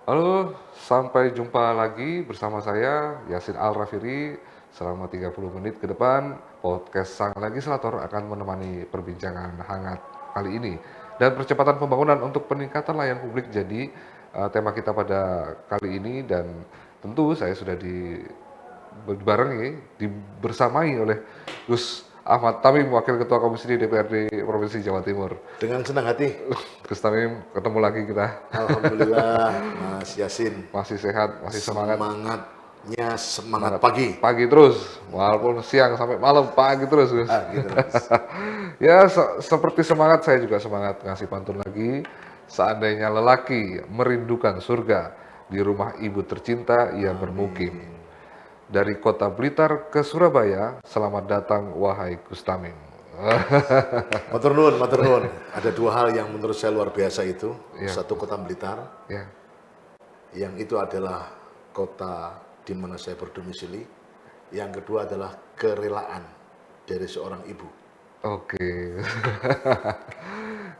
Halo, sampai jumpa lagi bersama saya Yasin Al-Rafiri. Selama 30 menit ke depan, podcast Sang Legislator akan menemani perbincangan hangat kali ini. Dan percepatan pembangunan untuk peningkatan layanan publik jadi tema kita pada kali ini, dan tentu saya sudah bersamai oleh Gus Ahmad Tamim, Wakil Ketua Komisi DPRD Provinsi Jawa Timur. Dengan senang hati. Gus Tamim, ketemu lagi kita. Alhamdulillah, Mas Yasin. Masih sehat, masih semangat. Semangatnya semangat Semangat pagi. pagi terus, walaupun siang sampai malam pagi terus, Gus. Gitu, Mas. Ya, seperti semangat saya juga semangat ngasih pantun lagi. Seandainya lelaki merindukan surga, di rumah ibu tercinta ia bermukim. Dari kota Blitar ke Surabaya, selamat datang wahai Gus Tamim. Matur nuwun, matur nuwun. Ada dua hal yang menurut saya luar biasa itu. Ya, Satu, kota Blitar, ya, yang itu adalah kota di mana saya berdomisili. Yang kedua adalah kerelaan dari seorang ibu. oke.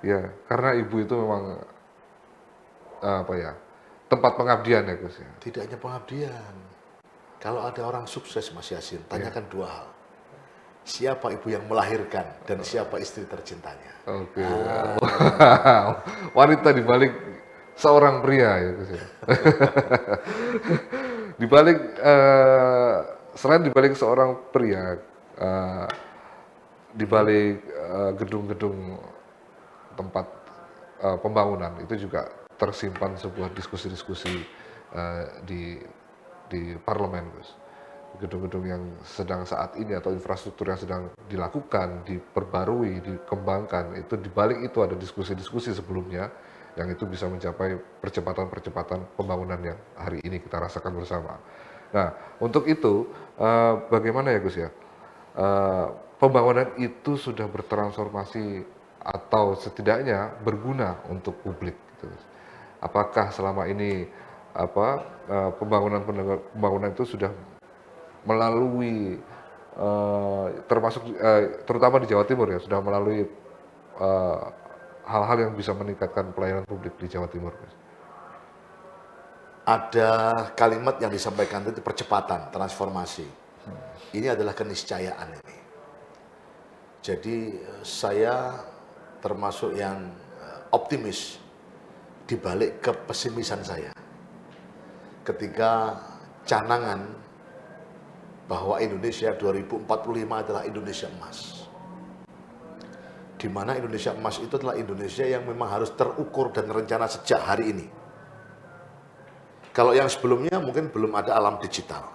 Ya, karena ibu itu memang apa ya, tempat pengabdian ya, Gus ya. Tidak hanya pengabdian. Kalau ada orang sukses, Mas Yasin, tanyakan dua hal. Siapa ibu yang melahirkan dan siapa istri tercintanya? Oke. Wanita di balik seorang pria ya, Gus ya. Di balik selain di balik seorang pria, eh, di balik gedung-gedung tempat pembangunan itu juga tersimpan sebuah diskusi-diskusi di parlemen, Gus. Gedung-gedung yang sedang saat ini atau infrastruktur yang sedang dilakukan, diperbarui, dikembangkan, itu di balik itu ada diskusi-diskusi sebelumnya yang itu bisa mencapai percepatan-percepatan pembangunan yang hari ini kita rasakan bersama. Nah, untuk itu bagaimana ya, Gus ya? Eh, Pembangunan itu sudah bertransformasi atau setidaknya berguna untuk publik, gitu. Apakah selama ini pembangunan itu sudah melalui termasuk terutama di Jawa Timur ya, sudah melalui eh, hal-hal yang bisa meningkatkan pelayanan publik di Jawa Timur, Mas? Ada kalimat yang disampaikan itu percepatan, transformasi. Ini adalah keniscayaan ini. Jadi saya termasuk yang optimis di balik kepesimisan saya. Ketika canangan bahwa Indonesia 2045 adalah Indonesia emas. Di mana Indonesia emas itu adalah Indonesia yang memang harus terukur dan rencana sejak hari ini. Kalau yang sebelumnya mungkin belum ada alam digital.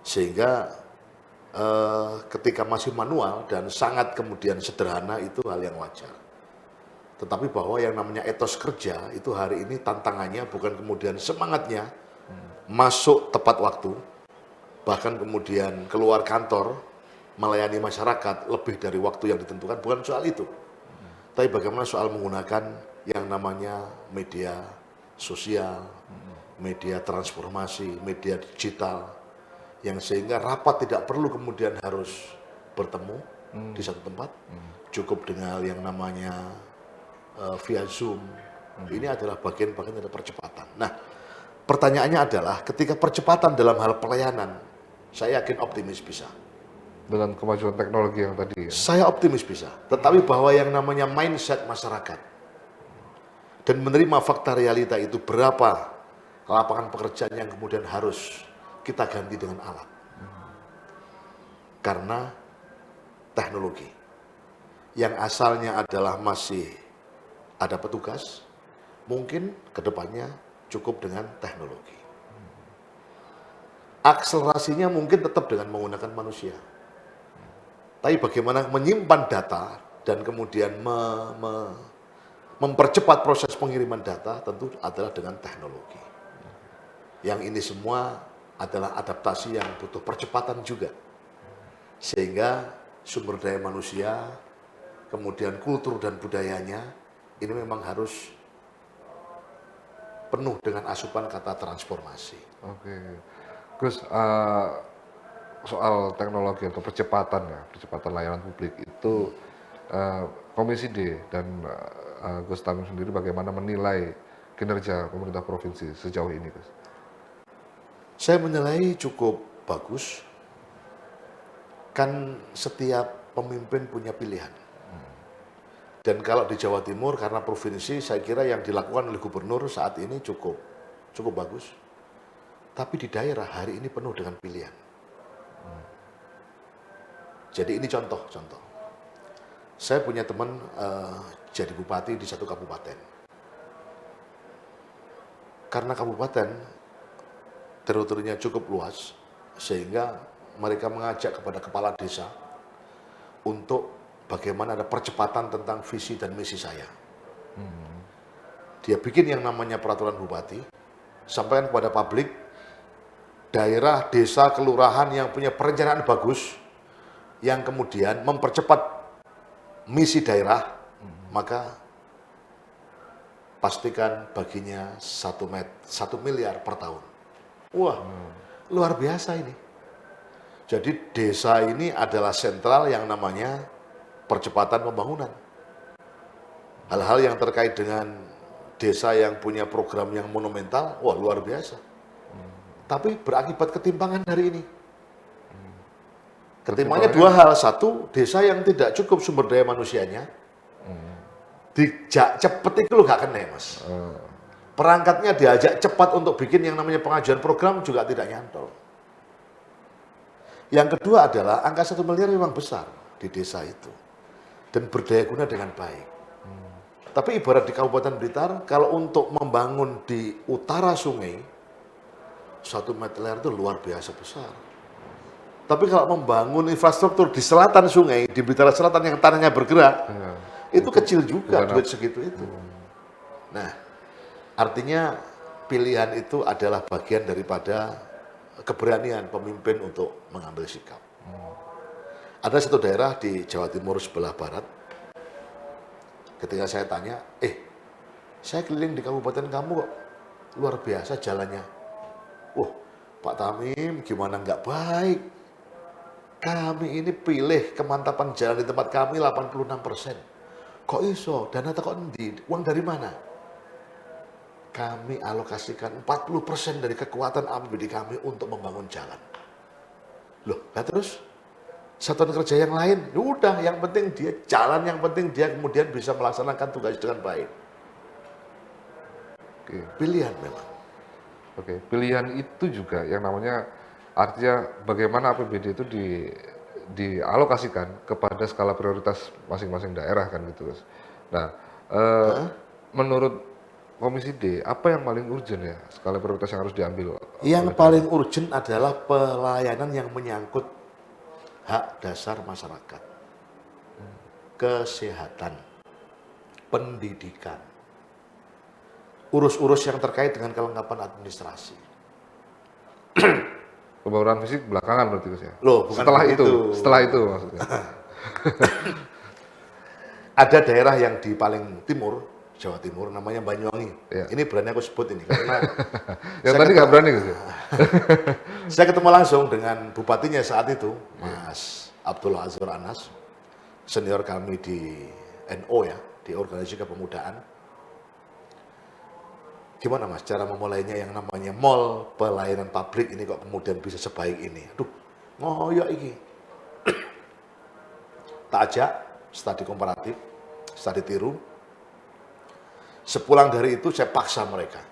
Sehingga ketika masih manual dan sangat kemudian sederhana itu hal yang wajar. Tetapi bahwa yang namanya etos kerja itu hari ini tantangannya bukan kemudian semangatnya masuk tepat waktu, bahkan kemudian keluar kantor melayani masyarakat lebih dari waktu yang ditentukan, bukan soal itu. Tapi bagaimana soal menggunakan yang namanya media sosial, media transformasi, media digital, yang sehingga rapat tidak perlu kemudian harus bertemu di satu tempat, cukup dengan yang namanya via Zoom. Ini adalah bagian-bagian dari percepatan. Nah, pertanyaannya adalah ketika percepatan dalam hal pelayanan, saya yakin optimis bisa. Dengan kemajuan teknologi yang tadi ya. Saya optimis bisa. Tetapi bahwa yang namanya mindset masyarakat dan menerima fakta realita itu, berapa lapangan pekerjaan yang kemudian harus kita ganti dengan alat. Karena teknologi yang asalnya adalah masih ada petugas, mungkin kedepannya cukup dengan teknologi. Akselerasinya mungkin tetap dengan menggunakan manusia. Tapi bagaimana menyimpan data dan kemudian mempercepat proses pengiriman data tentu adalah dengan teknologi. Yang ini semua adalah adaptasi yang butuh percepatan juga. Sehingga sumber daya manusia, kemudian kultur dan budayanya, ini memang harus penuh dengan asupan kata transformasi. Oke, Gus, soal teknologi atau percepatan ya, percepatan layanan publik itu Komisi D dan Gus Tamim sendiri bagaimana menilai kinerja pemerintah provinsi sejauh ini, Gus? Saya menilai cukup bagus. Kan setiap pemimpin punya pilihan. Dan kalau di Jawa Timur karena provinsi, saya kira yang dilakukan oleh gubernur saat ini cukup bagus. Tapi di daerah hari ini penuh dengan pilihan. Jadi ini contoh. Saya punya teman jadi bupati di satu kabupaten. Karena kabupaten teritorinya cukup luas, sehingga mereka mengajak kepada kepala desa untuk bagaimana ada percepatan tentang visi dan misi saya. Dia bikin yang namanya peraturan bupati, sampaikan kepada publik, daerah, desa, kelurahan yang punya perencanaan bagus, yang kemudian mempercepat misi daerah, maka pastikan baginya 1 miliar per tahun. Wah, luar biasa ini. Jadi desa ini adalah sentral yang namanya percepatan pembangunan. Hal-hal yang terkait dengan desa yang punya program yang monumental, wah luar biasa. Tapi berakibat ketimpangan hari ini. Ketimpangannya dua hal. Satu, desa yang tidak cukup sumber daya manusianya, dijak cepet itu lo gak kena, Mas. Perangkatnya diajak cepat untuk bikin yang namanya pengajuan program juga tidak nyantol. Yang kedua adalah angka 1 miliar memang besar di desa itu. Dan berdaya guna dengan baik. Tapi ibarat di Kabupaten Blitar, kalau untuk membangun di utara sungai, 1 miliar itu luar biasa besar. Tapi kalau membangun infrastruktur di selatan sungai, di Blitar Selatan yang tanahnya bergerak, itu kecil juga duit segitu itu. Nah, artinya pilihan itu adalah bagian daripada keberanian pemimpin untuk mengambil sikap. Ada satu daerah di Jawa Timur sebelah barat, ketika saya tanya, saya keliling di kabupaten kamu kok luar biasa jalannya. Wah, Pak Tamim gimana nggak baik? Kami ini pilih kemantapan jalan di tempat kami 86%. Kok iso? Dana kok endi? Uang dari mana? Kami alokasikan 40% dari kekuatan APBD kami untuk membangun jalan. Loh, nah terus satuan kerja yang lain, ya udah, yang penting dia jalan, yang penting dia kemudian bisa melaksanakan tugas dengan baik. Pilihan memang. Oke, pilihan itu juga yang namanya artinya bagaimana APBD itu dialokasikan kepada skala prioritas masing-masing daerah kan gitu, Mas. Nah, menurut Komisi D, apa yang paling urgent ya skala prioritas yang harus diambil? Yang paling urgent adalah pelayanan yang menyangkut hak dasar masyarakat, kesehatan, pendidikan, urus-urus yang terkait dengan kelengkapan administrasi. Pembangunan fisik belakangan berarti, Gus ya? Loh, bukan setelah itu maksudnya. Ada daerah yang di paling timur, Jawa Timur, namanya Banyuwangi. Ya. Ini berani aku sebut ini karena yang tadi nggak berani, Gus ya? saya ketemu langsung dengan bupatinya saat itu, Mas Abdullah Azwar Anas, senior kami di NO ya, di Organisasi Kepemudaan. Gimana Mas cara memulainya yang namanya mall pelayanan publik ini kok kemudian bisa sebaik ini? Aduh, ngoyo iki. Tak ajak studi komparatif, studi tiru. Sepulang dari itu saya paksa mereka.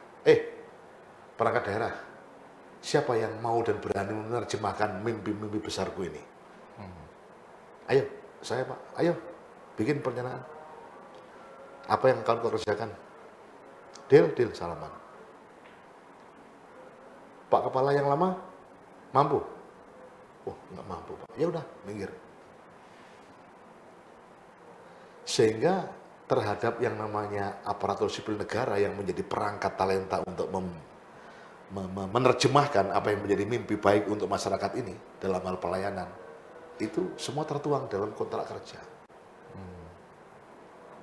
Perangkat daerah, siapa yang mau dan berani menerjemahkan mimpi-mimpi besarku ini? Ayo, saya Pak, ayo bikin perencanaan. Apa yang kau kerjakan? Deal, salaman. Pak kepala yang lama mampu? Oh, nggak mampu Pak. Ya udah, minggir. Sehingga terhadap yang namanya aparatur sipil negara yang menjadi perangkat talenta untuk menerjemahkan apa yang menjadi mimpi baik untuk masyarakat ini dalam hal pelayanan, itu semua tertuang dalam kontrak kerja.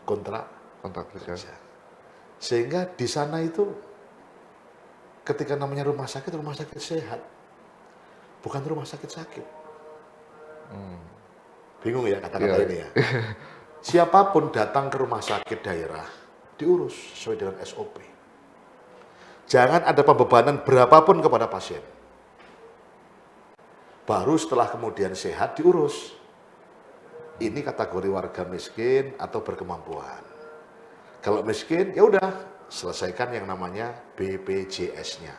Kontrak kerja. Sehingga di sana itu ketika namanya rumah sakit sehat, bukan rumah sakit. Bingung ya kata-kata ini ya. Siapapun datang ke rumah sakit daerah diurus sesuai dengan SOP. Jangan ada pembebanan berapapun kepada pasien. Baru setelah kemudian sehat diurus. Ini kategori warga miskin atau berkemampuan. Kalau miskin, ya udah selesaikan yang namanya BPJS-nya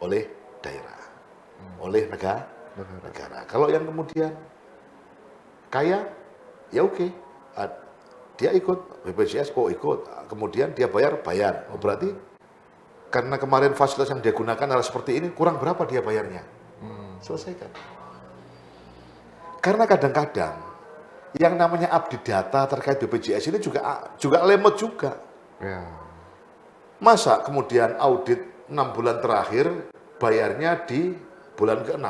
oleh daerah, oleh negara. Kalau yang kemudian kaya, ya oke, dia ikut BPJS, ikut, kemudian dia bayar. Oh, berarti karena kemarin fasilitas yang dia gunakan adalah seperti ini, kurang berapa dia bayarnya? Selesaikan. Karena kadang-kadang yang namanya update data terkait BPJS ini juga lemot juga. Ya. Masa kemudian audit 6 bulan terakhir bayarnya di bulan ke-6.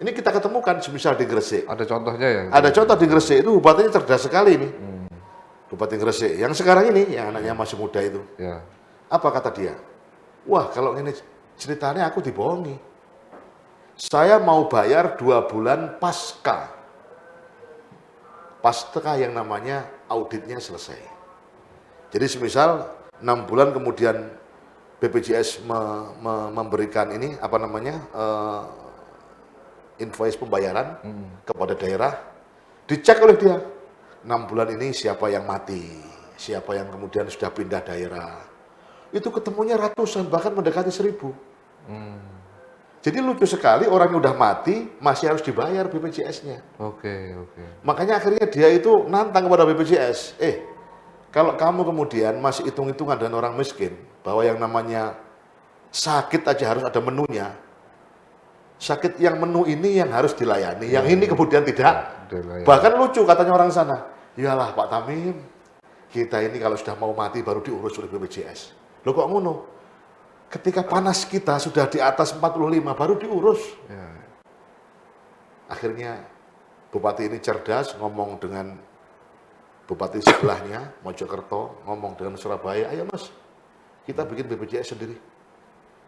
Ini kita ketemukan semisal di Gresik. Ada contohnya ya? Ada contoh di Gresik itu bupatinya cerdas sekali ini. Bupati Gresik yang sekarang ini yang anaknya masih muda itu. Ya. Apa kata dia? Wah, kalau ini ceritanya aku dibohongi. Saya mau bayar 2 bulan pasca yang namanya auditnya selesai. Jadi semisal 6 bulan kemudian BPJS memberikan ini apa namanya invoice pembayaran kepada daerah, dicek oleh dia 6 bulan ini siapa yang mati, siapa yang kemudian sudah pindah daerah. Itu ketemunya ratusan bahkan mendekati 1000. Jadi lucu sekali orang yang udah mati masih harus dibayar BPJS-nya. Oke. Makanya akhirnya dia itu nantang kepada BPJS. Kalau kamu kemudian masih hitung-hitungan dengan orang miskin, bahwa yang namanya sakit aja harus ada menunya. Sakit yang menu ini yang harus dilayani, yang ini kemudian tidak. Bahkan lucu katanya orang sana. Iyalah Pak Tamim, kita ini kalau sudah mau mati baru diurus oleh BPJS. Loh kok ngono? Ketika panas kita sudah di atas 45 baru diurus. Ya. Akhirnya bupati ini cerdas ngomong dengan bupati sebelahnya, Mojokerto, ngomong dengan Surabaya, ayo mas, kita bikin BPJS sendiri.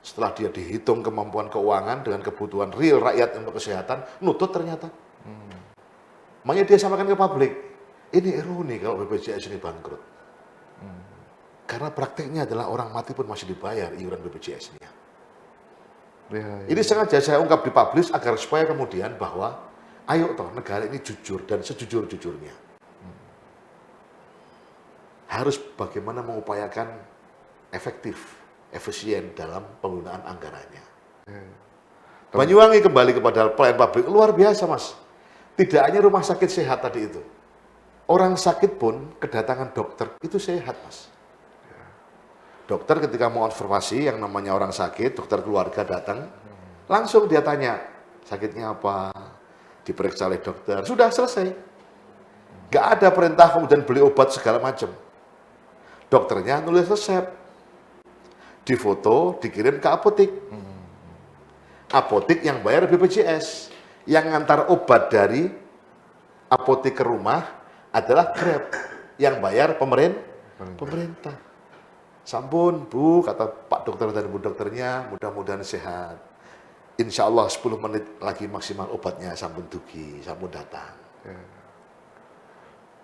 Setelah dia dihitung kemampuan keuangan dengan kebutuhan real rakyat untuk kesehatan, nutut ternyata. Makanya dia sampaikan ke publik, ini ironi kalau BPJS ini bangkrut. Karena prakteknya adalah orang mati pun masih dibayar iuran BPJS-nya. Ya. Ini sengaja saya ungkap di publish agar supaya kemudian bahwa ayo toh negara ini jujur dan sejujur-jujurnya. Harus bagaimana mengupayakan efektif, efisien dalam penggunaan anggarannya. Banyuwangi kembali kepada pelayan publik luar biasa mas. Tidak hanya rumah sakit sehat tadi itu. Orang sakit pun kedatangan dokter itu sehat mas. Dokter ketika mau observasi yang namanya orang sakit, dokter keluarga datang, langsung dia tanya, sakitnya apa? Diperiksa oleh dokter, sudah selesai. Gak ada perintah kemudian beli obat segala macam. Dokternya nulis resep, difoto, dikirim ke apotik. Apotik yang bayar BPJS, yang ngantar obat dari apotik ke rumah adalah Grab, yang bayar pemerintah. Sampun Bu, kata Pak Dokter dan Bu Dokternya, mudah-mudahan sehat. Insya Allah 10 menit lagi maksimal obatnya, sampun dugi, sampun datang.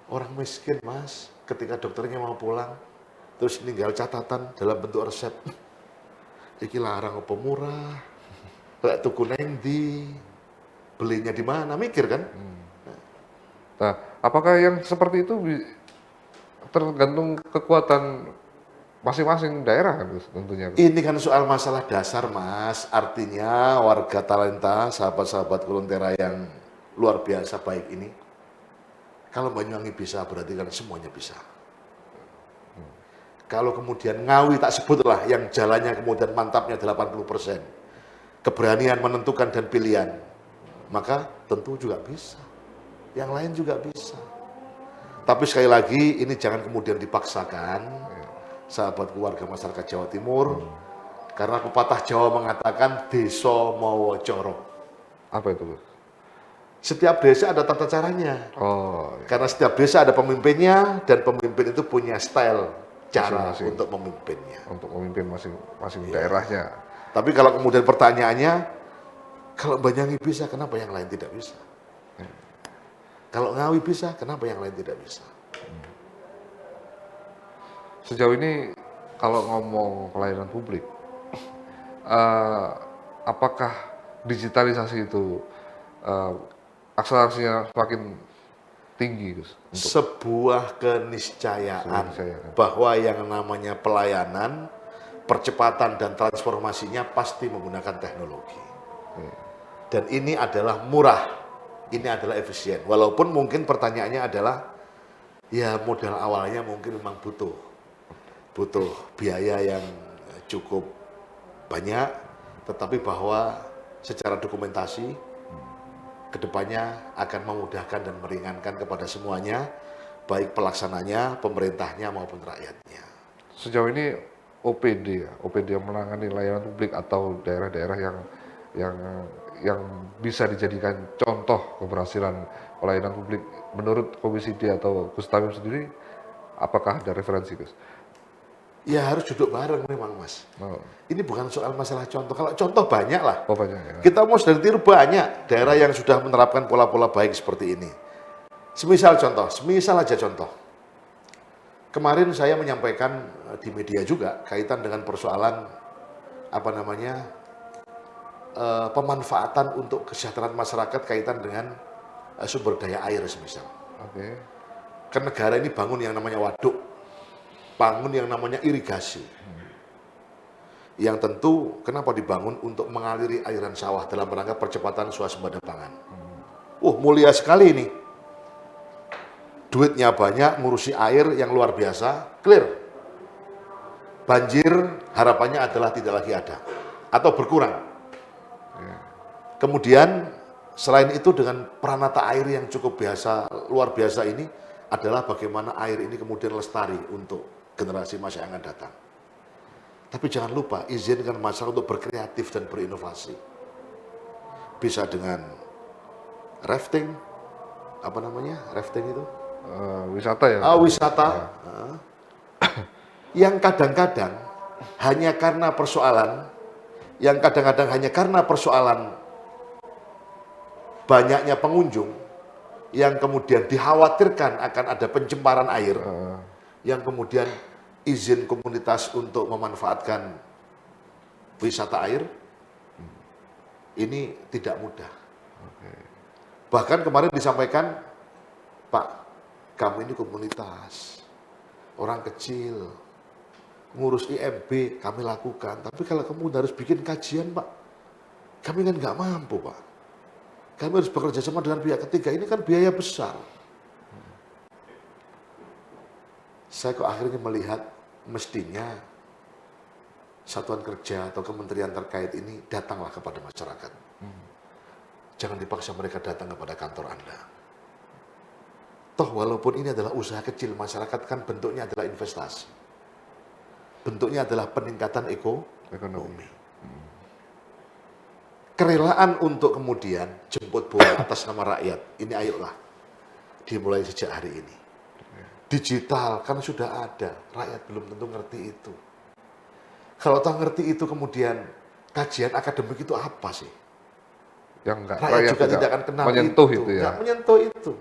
Orang miskin mas, ketika dokternya mau pulang, terus ninggal catatan dalam bentuk resep. Iki larang apa murah, lek tuku neng ndi, belinya di mana, mikir kan? Nah, apakah yang seperti itu tergantung kekuatan masing-masing daerah kan tentunya? Ini kan soal masalah dasar mas, artinya warga talenta, sahabat-sahabat Kolontera yang luar biasa baik ini, kalau Banyuwangi bisa berarti kan semuanya bisa. Kalau kemudian Ngawi tak sebutlah yang jalannya kemudian mantapnya 80%, keberanian menentukan dan pilihan, maka tentu juga bisa. Yang lain juga bisa. Tapi sekali lagi ini jangan kemudian dipaksakan. Sahabat keluarga masyarakat Jawa Timur, karena pepatah Jawa mengatakan desa mawa cara. Apa itu? Setiap desa ada tata caranya. Oh, iya. Karena setiap desa ada pemimpinnya dan pemimpin itu punya style cara Masing-masing. untuk memimpinnya. Untuk memimpin masing-masing daerahnya. Tapi kalau kemudian pertanyaannya, kalau Banyuwangi bisa, kenapa yang lain tidak bisa? Kalau Ngawi bisa, kenapa yang lain tidak bisa? Sejauh ini Kalau ngomong pelayanan publik, eh, apakah digitalisasi itu eh, akselerasinya semakin tinggi, Gus? Untuk Sebuah keniscayaan saya kan. bahwa yang namanya pelayanan, percepatan dan transformasinya pasti menggunakan teknologi. Dan ini adalah murah, ini adalah efisien. Walaupun mungkin pertanyaannya adalah, ya modal awalnya mungkin memang butuh biaya yang cukup banyak, tetapi bahwa secara dokumentasi kedepannya akan memudahkan dan meringankan kepada semuanya, baik pelaksananya, pemerintahnya maupun rakyatnya. Sejauh ini OPD ya, OPD yang menangani layanan publik atau daerah-daerah yang yang bisa dijadikan contoh keberhasilan pelayanan publik menurut Komisi D atau Gus Tamim sendiri, apakah ada referensi, Gus? Ya harus duduk bareng memang, Mas. Oh, Ini bukan soal masalah contoh. Kalau contoh banyak lah. oh banyak ya. Kita mau dari tiru banyak daerah yang sudah menerapkan pola-pola baik seperti ini. Semisal aja contoh. Kemarin saya menyampaikan di media juga kaitan dengan persoalan apa namanya pemanfaatan untuk kesejahteraan masyarakat kaitan dengan sumber daya air semisal. Oke. Kan negara ini bangun yang namanya waduk, bangun yang namanya irigasi. Yang tentu kenapa dibangun untuk mengaliri airan sawah dalam rangka percepatan swasembada pangan. Mulia sekali ini. Duitnya banyak, ngurusi air yang luar biasa, clear. Banjir harapannya adalah tidak lagi ada atau berkurang. Kemudian selain itu dengan peranata air yang cukup biasa, luar biasa ini adalah bagaimana air ini kemudian lestari untuk generasi masa yang akan datang. Tapi jangan lupa izinkan masyarakat untuk berkreatif dan berinovasi. Bisa dengan rafting, apa namanya rafting itu? Wisata ya? Wisata. Yang kadang-kadang hanya karena persoalan banyaknya pengunjung, yang kemudian dikhawatirkan akan ada pencemaran air, yang kemudian izin komunitas untuk memanfaatkan wisata air, ini tidak mudah. Bahkan kemarin disampaikan, Pak, kamu ini komunitas, orang kecil, ngurus IMB kami lakukan, tapi kalau kamu harus bikin kajian, Pak, kami kan nggak mampu, Pak. Kami harus bekerja sama dengan pihak ketiga, ini kan biaya besar. Saya kok akhirnya melihat mestinya satuan kerja atau kementerian terkait ini datanglah kepada masyarakat. Jangan dipaksa mereka datang kepada kantor Anda. Toh walaupun ini adalah usaha kecil, masyarakat kan bentuknya adalah investasi. Bentuknya adalah peningkatan ekonomi. Kerelaan untuk kemudian jemput bola atas nama rakyat, ini ayolah dimulai sejak hari ini. Digital kan sudah ada, rakyat belum tentu ngerti itu. Kalau tahu ngerti itu kemudian kajian akademik itu apa sih? Yang enggak, Rakyat juga tidak akan kenal menyentuh itu ya. Nggak menyentuh itu.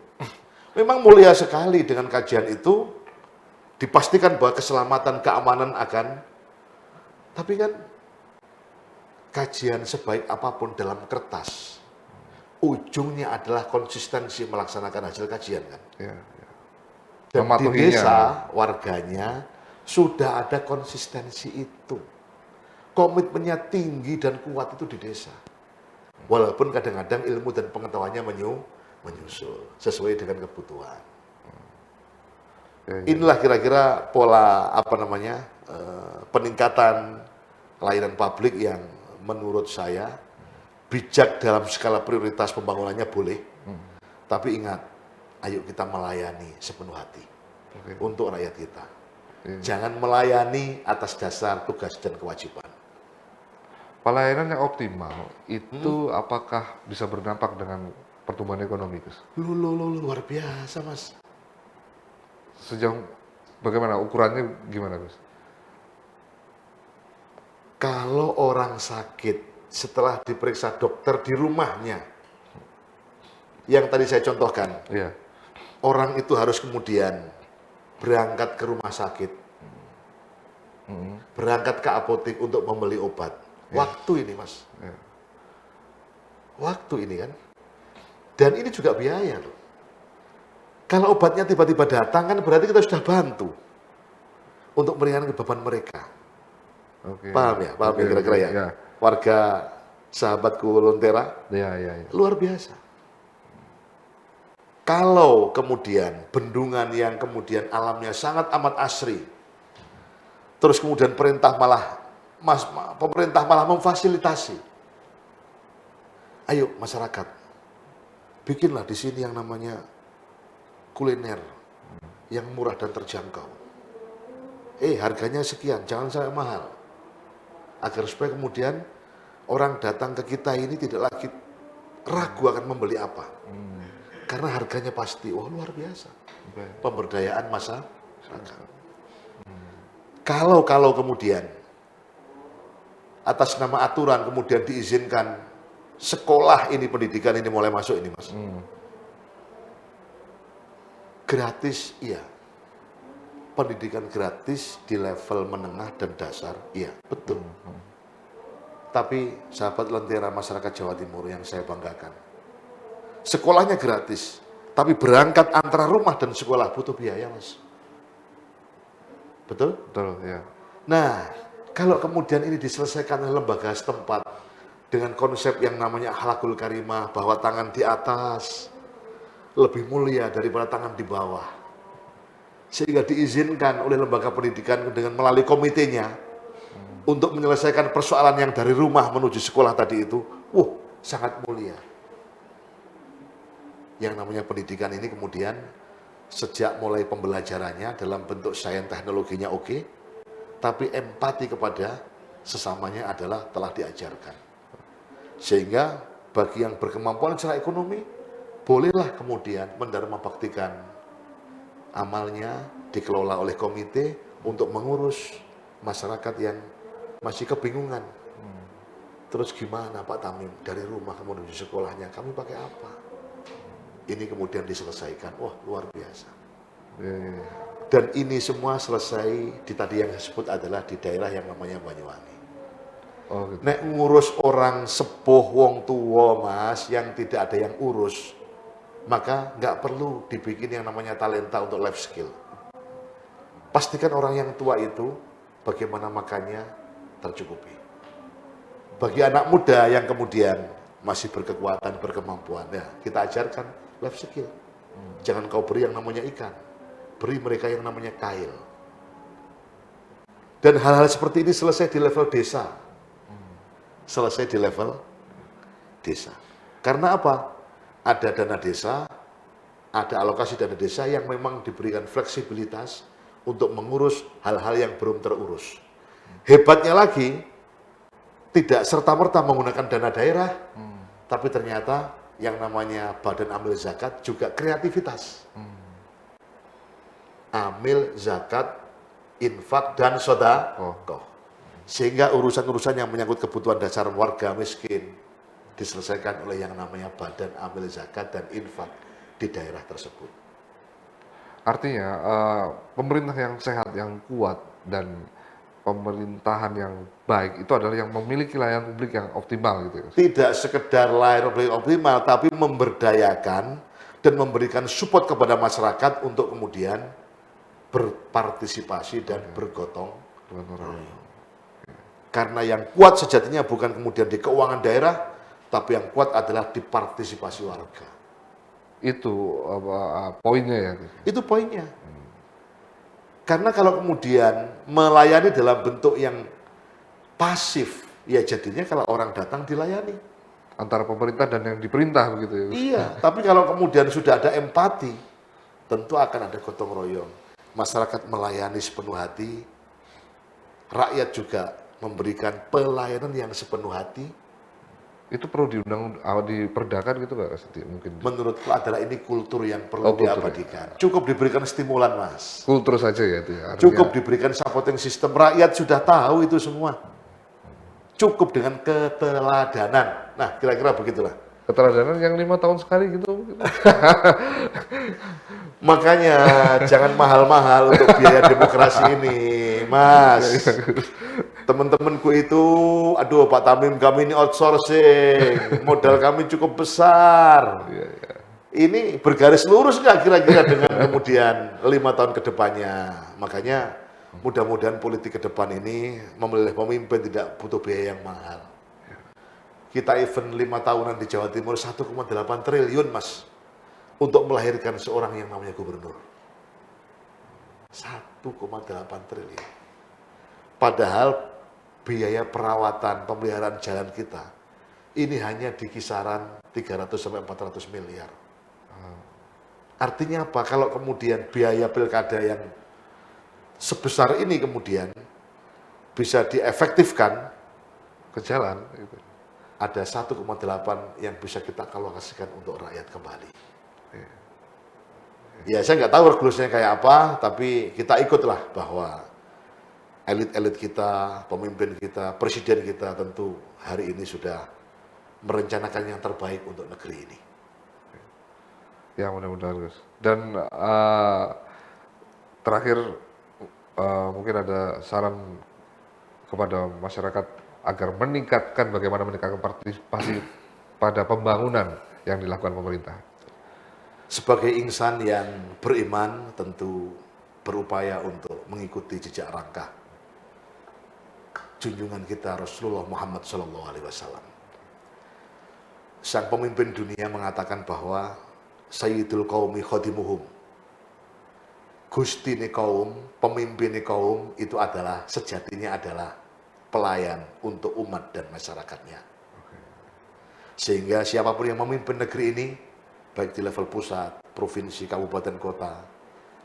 Memang mulia sekali dengan kajian itu, dipastikan bahwa keselamatan, keamanan akan, tapi kan kajian sebaik apapun dalam kertas, ujungnya adalah konsistensi melaksanakan hasil kajian kan. Ya. Dan di desa warganya sudah ada konsistensi itu. Komitmennya tinggi dan kuat itu di desa. Walaupun kadang-kadang ilmu dan pengetahuannya menyusul sesuai dengan kebutuhan. Inilah kira-kira pola peningkatan layanan publik yang menurut saya bijak dalam skala prioritas pembangunannya boleh. Tapi ingat, ayo kita melayani sepenuh hati untuk rakyat kita. Jangan melayani atas dasar tugas dan kewajiban. Pelayanan yang optimal itu apakah bisa berdampak dengan pertumbuhan ekonomi, Gus? Luar biasa, Mas. Sejauh bagaimana ukurannya gimana, Gus? Kalau orang sakit setelah diperiksa dokter di rumahnya, yang tadi saya contohkan, Iya. orang itu harus kemudian berangkat ke rumah sakit, berangkat ke apotek untuk membeli obat. Waktu ini, Mas. Ya. Waktu ini kan. Dan ini juga biaya loh. Kalau obatnya tiba-tiba datang kan berarti kita sudah bantu untuk meringankan beban mereka. Oke. Paham ya? Paham ya Oke, kira-kira ya? ya. Warga sahabatku Lontera, Ya, ya, ya. luar biasa. Kalau kemudian bendungan yang kemudian alamnya sangat amat asri, terus kemudian pemerintah malah memfasilitasi. Ayo masyarakat, bikinlah di sini yang namanya kuliner yang murah dan terjangkau. Harganya sekian, jangan sampai mahal. Agar supaya kemudian orang datang ke kita ini tidak lagi ragu akan membeli apa. Karena harganya pasti, wah luar biasa. Pemberdayaan masyarakat. Kalau kemudian atas nama aturan kemudian diizinkan sekolah ini, pendidikan ini mulai masuk ini, Mas. Gratis, iya. Pendidikan gratis di level menengah dan dasar, iya, betul. Tapi sahabat Lentera masyarakat Jawa Timur yang saya banggakan, sekolahnya gratis, tapi berangkat antara rumah dan sekolah butuh biaya, Mas. Betul? Betul, ya. Nah, kalau kemudian ini diselesaikan oleh lembaga setempat dengan konsep yang namanya akhlakul karimah, bahwa tangan di atas lebih mulia daripada tangan di bawah, sehingga diizinkan oleh lembaga pendidikan dengan melalui komitenya untuk menyelesaikan persoalan yang dari rumah menuju sekolah tadi itu, sangat mulia. Yang namanya pendidikan ini kemudian sejak mulai pembelajarannya dalam bentuk sains teknologinya oke, tapi empati kepada sesamanya adalah telah diajarkan. Sehingga bagi yang berkemampuan secara ekonomi, bolehlah kemudian mendharma baktikan amalnya dikelola oleh komite untuk mengurus masyarakat yang masih kebingungan. Terus gimana Pak Tamim, dari rumah kemudian menuju sekolahnya, kami pakai apa? Ini kemudian diselesaikan, wah luar biasa. Ya. Dan ini semua selesai di tadi yang disebut adalah di daerah yang namanya Banyuwangi. Oh, gitu. Nek ngurus orang sepuh, wong tua, Mas, yang tidak ada yang urus, maka nggak perlu dibikin yang namanya talenta untuk life skill. Pastikan orang yang tua itu bagaimana makannya tercukupi. Bagi anak muda yang kemudian masih berkekuatan, berkemampuan, ya kita ajarkan life skill. Jangan kau beri yang namanya ikan, beri mereka yang namanya kail. Dan hal-hal seperti ini selesai di level desa. Selesai di level desa. Karena apa? Ada dana desa, ada alokasi dana desa yang memang diberikan fleksibilitas untuk mengurus hal-hal yang belum terurus. Hebatnya lagi, tidak serta-merta menggunakan dana daerah, tapi ternyata yang namanya Badan Amil Zakat juga kreativitas. Amil, zakat, infak, dan sedekah. Sehingga urusan-urusan yang menyangkut kebutuhan dasar warga miskin diselesaikan oleh yang namanya Badan Amil Zakat dan Infak di daerah tersebut. Artinya pemerintah yang sehat, yang kuat, dan pemerintahan yang baik itu adalah yang memiliki layanan publik yang optimal gitu. Tidak sekedar layanan publik optimal, tapi memberdayakan dan memberikan support kepada masyarakat untuk kemudian berpartisipasi dan bergotong royong. Karena yang kuat sejatinya bukan kemudian di keuangan daerah, tapi yang kuat adalah di partisipasi warga. Itu poinnya ya. Itu poinnya. Karena kalau kemudian melayani dalam bentuk yang pasif, ya jadinya kalau orang datang dilayani. Antara pemerintah dan yang diperintah begitu ya. Iya, tapi kalau kemudian sudah ada empati, tentu akan ada gotong royong. Masyarakat melayani sepenuh hati, rakyat juga memberikan pelayanan yang sepenuh hati. Itu perlu diperdakan gitu nggak? Mungkin. Menurutku adalah ini kultur yang perlu kultur, diabadikan. Ya. Cukup diberikan stimulan, Mas. Kultur saja ya itu ya. Cukup diberikan supporting system, rakyat sudah tahu itu semua. Cukup dengan keteladanan. Nah, kira-kira begitulah. keteladanan yang 5 tahun sekali gitu. Makanya jangan mahal-mahal untuk biaya demokrasi ini, Mas. Teman-temanku itu, aduh Pak Tamim, kami ini outsourcing, modal kami cukup besar. Ini bergaris lurus nggak kira-kira dengan kemudian 5 tahun ke depannya? Makanya mudah-mudahan politik ke depan ini memilih pemimpin tidak butuh biaya yang mahal. Kita event 5 tahunan di Jawa Timur 1,8 triliun, Mas, untuk melahirkan seorang yang namanya gubernur. 1,8 triliun. Padahal biaya perawatan, pemeliharaan jalan kita ini hanya di kisaran 300 sampai 400 miliar. Artinya apa? Kalau kemudian biaya pilkada yang sebesar ini kemudian bisa diefektifkan, Ke jalan gitu. ada 1,8 yang bisa kita alokasikan untuk rakyat kembali. Ya, saya nggak tahu regulasinya kayak apa, tapi kita ikutlah bahwa elit-elit kita, pemimpin kita, presiden kita tentu hari ini sudah merencanakan yang terbaik untuk negeri ini. Ya mudah-mudahan Gus. Dan terakhir mungkin ada saran kepada masyarakat agar bagaimana meningkatkan partisipasi pada pembangunan yang dilakukan pemerintah. Sebagai insan yang beriman tentu berupaya untuk mengikuti jejak langkah junjungan kita Rasulullah Muhammad SAW. Sang pemimpin dunia mengatakan bahwa Sayyidul Qaumi Khodimuhum, Gusti ni kaum, pemimpin ni kaum itu adalah sejatinya adalah pelayan untuk umat dan masyarakatnya. Sehingga siapapun yang memimpin negeri ini, baik di level pusat, provinsi, kabupaten, kota,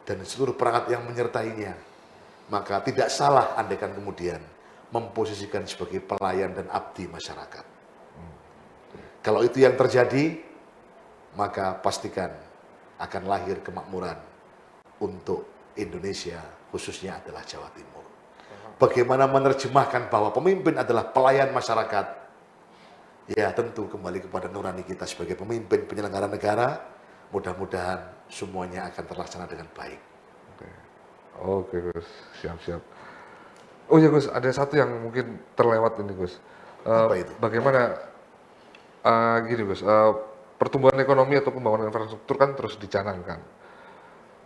dan seluruh perangkat yang menyertainya, maka tidak salah andaikan kemudian memposisikan sebagai pelayan dan abdi masyarakat. Kalau itu yang terjadi, maka pastikan akan lahir kemakmuran untuk Indonesia, khususnya adalah Jawa Timur. Bagaimana menerjemahkan bahwa pemimpin adalah pelayan masyarakat? Ya tentu kembali kepada nurani kita sebagai pemimpin penyelenggara negara. Mudah-mudahan semuanya akan terlaksana dengan baik. Oke Gus, siap-siap. Oh ya Gus, ada satu yang mungkin terlewat ini Gus. Apa itu? Bagaimana gini Gus, pertumbuhan ekonomi atau pembangunan infrastruktur kan terus dicanangkan.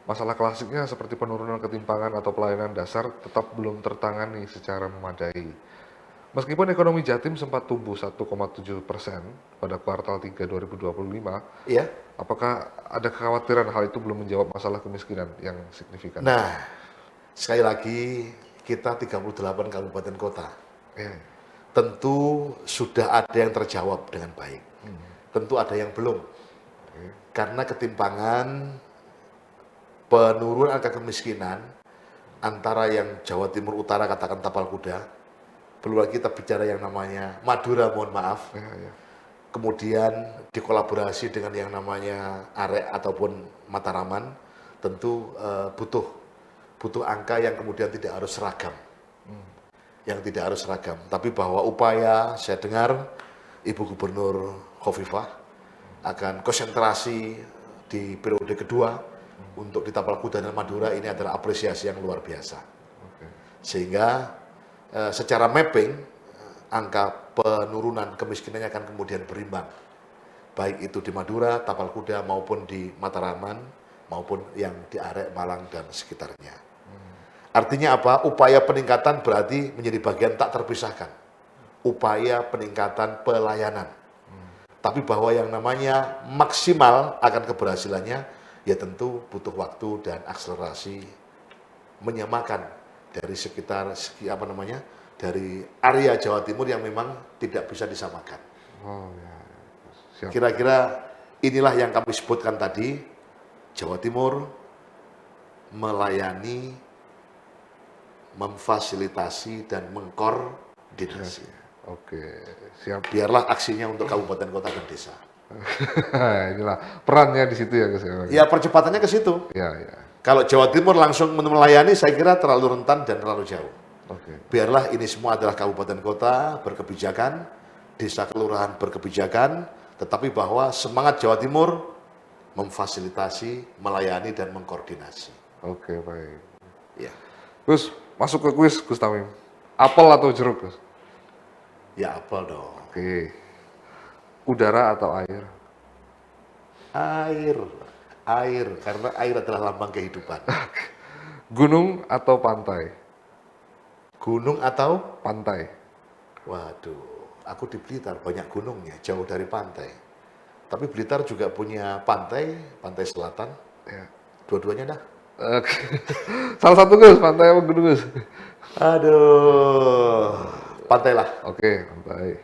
Masalah klasiknya seperti penurunan ketimpangan atau pelayanan dasar tetap belum tertangani secara memadai. Meskipun ekonomi Jatim sempat tumbuh 1,7% pada kuartal 3 2025, Ya. apakah ada kekhawatiran hal itu belum menjawab masalah kemiskinan yang signifikan? Nah, sekali lagi kita 38 kabupaten kota. Ya, Tentu sudah ada yang terjawab dengan baik. Tentu ada yang belum. Karena ketimpangan penurunan angka kemiskinan antara yang Jawa Timur Utara katakan Tapal Kuda, belum lagi kita bicara yang namanya Madura, mohon maaf. ya. Kemudian dikolaborasi dengan yang namanya Arek ataupun Mataraman, tentu butuh angka yang kemudian tidak harus seragam. Yang tidak harus seragam, tapi bahwa upaya saya dengar Ibu Gubernur Khofifah akan konsentrasi di periode kedua untuk di Tapal Kuda dan Madura ini adalah apresiasi yang luar biasa. Sehingga secara mapping angka penurunan kemiskinannya akan kemudian berimbang. Baik itu di Madura, Tapal Kuda maupun di Mataraman maupun yang di Arek, Malang dan sekitarnya. Artinya apa? Upaya peningkatan berarti menjadi bagian tak terpisahkan. Upaya peningkatan pelayanan. Tapi bahwa yang namanya maksimal akan keberhasilannya, ya tentu butuh waktu dan akselerasi menyamakan dari dari area Jawa Timur yang memang tidak bisa disamakan. Oh ya, siap. Kira-kira inilah yang kami sebutkan tadi, Jawa Timur melayani, memfasilitasi dan mengkoordinasi. Oke, siap. Biarlah aksinya untuk kabupaten, kota, dan desa. Inilah perannya di situ ya Gus. Ya percepatannya ke situ. Ya, ya. Kalau Jawa Timur langsung melayani, saya kira terlalu rentan dan terlalu jauh. Oke. Biarlah ini semua adalah kabupaten kota berkebijakan, desa kelurahan berkebijakan, tetapi bahwa semangat Jawa Timur memfasilitasi, melayani, dan mengkoordinasi. Oke, baik. Ya, Gus, masuk ke kuis, Gus Tamim. Apel atau jeruk, Gus? ya apel dong. Oke. Udara atau air? Air, air, karena air adalah lambang kehidupan. Gunung atau pantai? Gunung atau? Pantai. Waduh, aku di Blitar banyak gunungnya, jauh dari pantai. Tapi Blitar juga punya pantai, pantai selatan. Ya. Dua-duanya dah. Oke. Salah satu, Gus, pantai apa gunung, Gus? Aduh, pantai lah. Oke, pantai.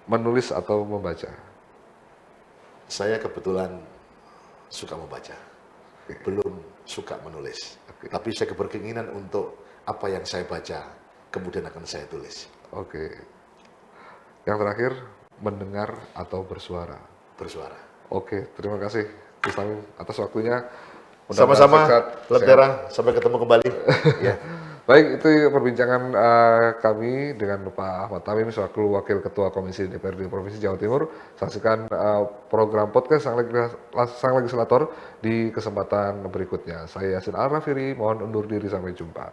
Menulis atau membaca? Saya kebetulan suka membaca, belum suka menulis. Oke. Tapi saya berkeinginan untuk apa yang saya baca, kemudian akan saya tulis. Oke. Yang terakhir, mendengar atau bersuara? Bersuara. Oke, terima kasih Gus Tamim atas waktunya. Sama-sama, Mudah-mudahan sehat. Lentera. Sampai ketemu kembali. Ya. Baik, itu perbincangan kami dengan Pak Ahmad Tamim selaku Wakil Ketua Komisi DPRD Provinsi Jawa Timur. Saksikan program podcast Sang Legislator di kesempatan berikutnya. Saya Yasin Al-Rafiri, mohon undur diri, sampai jumpa.